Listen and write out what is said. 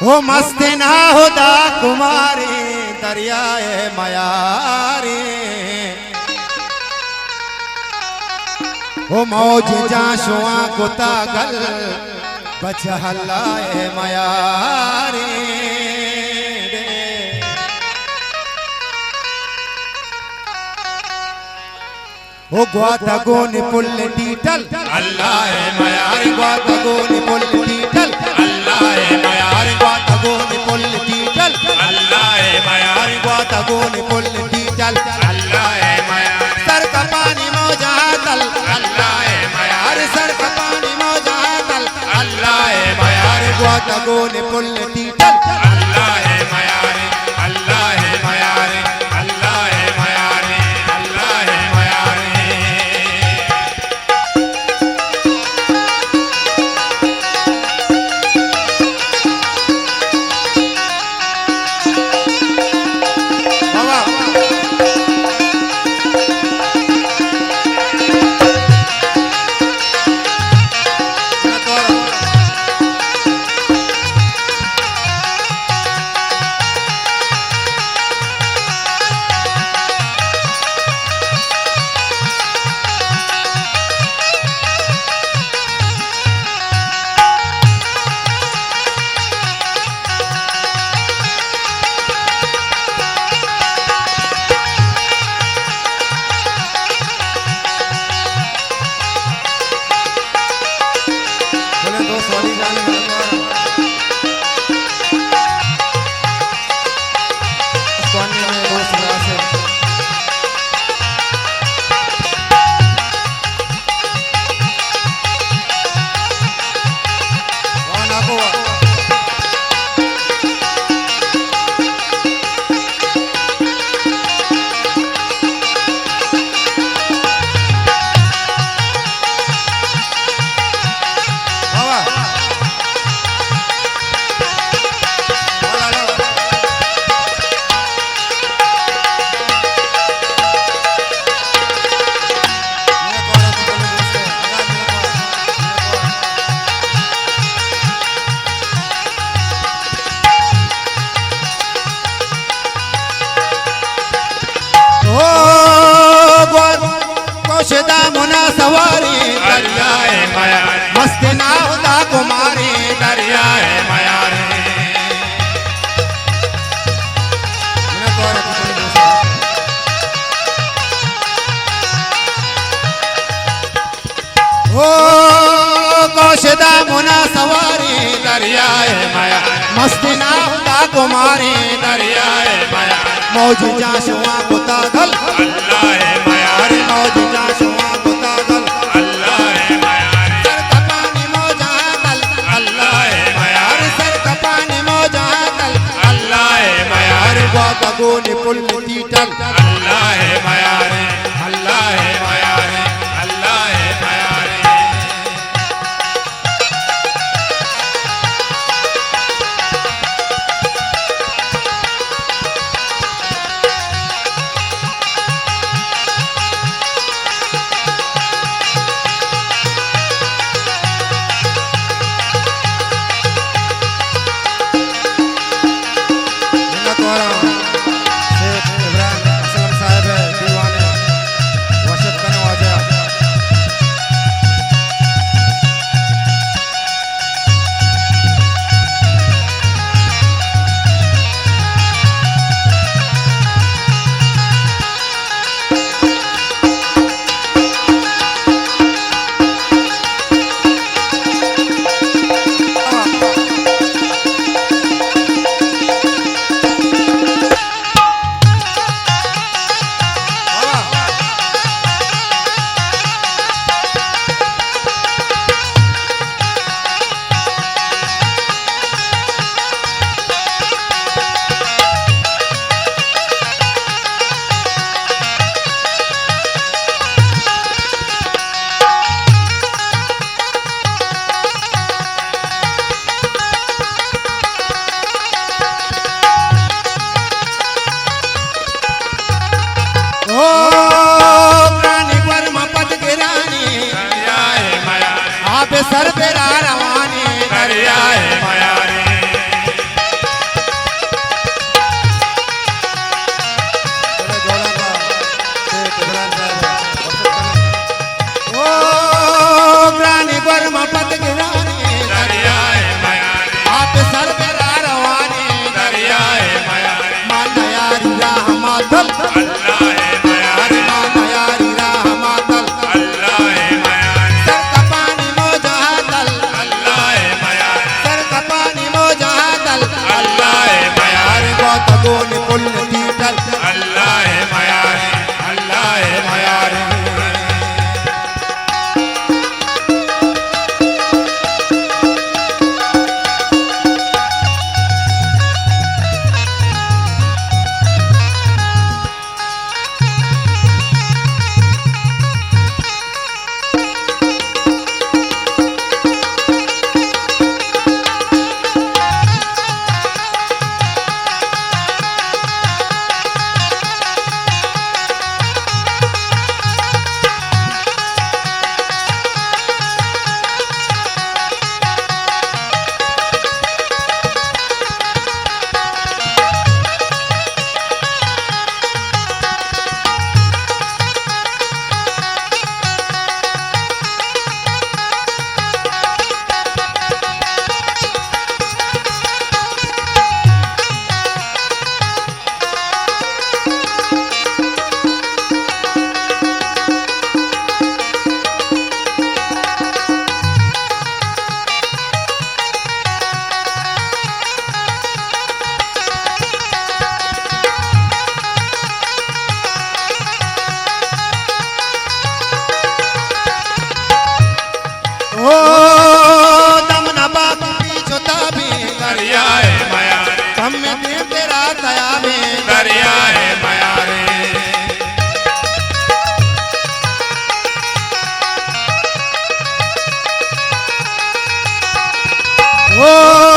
हो मस्त ना होदा कुमारी दरियाए मयारी हो मौज जा शुआ कुता गल बचहलाए मयारी हो ग्वातगोन पुल डीटल अल्लाह मयारी ग्वातगोन पुल डीटल अल्लाह मयारी ग्वातगोन पुल डीटल अल्लाह मयारी ग्वातगोन पुल डीटल अल्लाह मयारी सर का पानी मौजा तल अल्लाह मयारी सर का पानी मौजा तल अल्लाह मयारी ग्वातगोन पुल डीटल अल्लाह मयारी अल्लाह मयारी अल्लाह मयारी अल्लाह मयारी खुशदा मुना सवारी दरियाए मयारी मस्त ना होदा कुमारी दरियाए मयारी ओ खुशदा मुना सवारी दरियाए मयारी मस्त ना होदा कुमारी दरियाए मयारी मौज जा शुआ कुता गल अल्लाह मयारी मौज जा शुआ कुता गल अल्लाह मयारी सर का पानी मौजा गल अल्लाह मयारी सर का पानी मौजा गल अल्लाह मयारी ग्वातगोन पुल डीटल अल्लाह मयारी अल्लाह मयारी अल्लाह मयारी कुल तीतर अल्लाह है माया रे, अल्लाह है माया रे। ओ दम न बात पीछोता भी दरिया है माया रे, हम में दे तेरा दया में दरिया है माया रे। ओ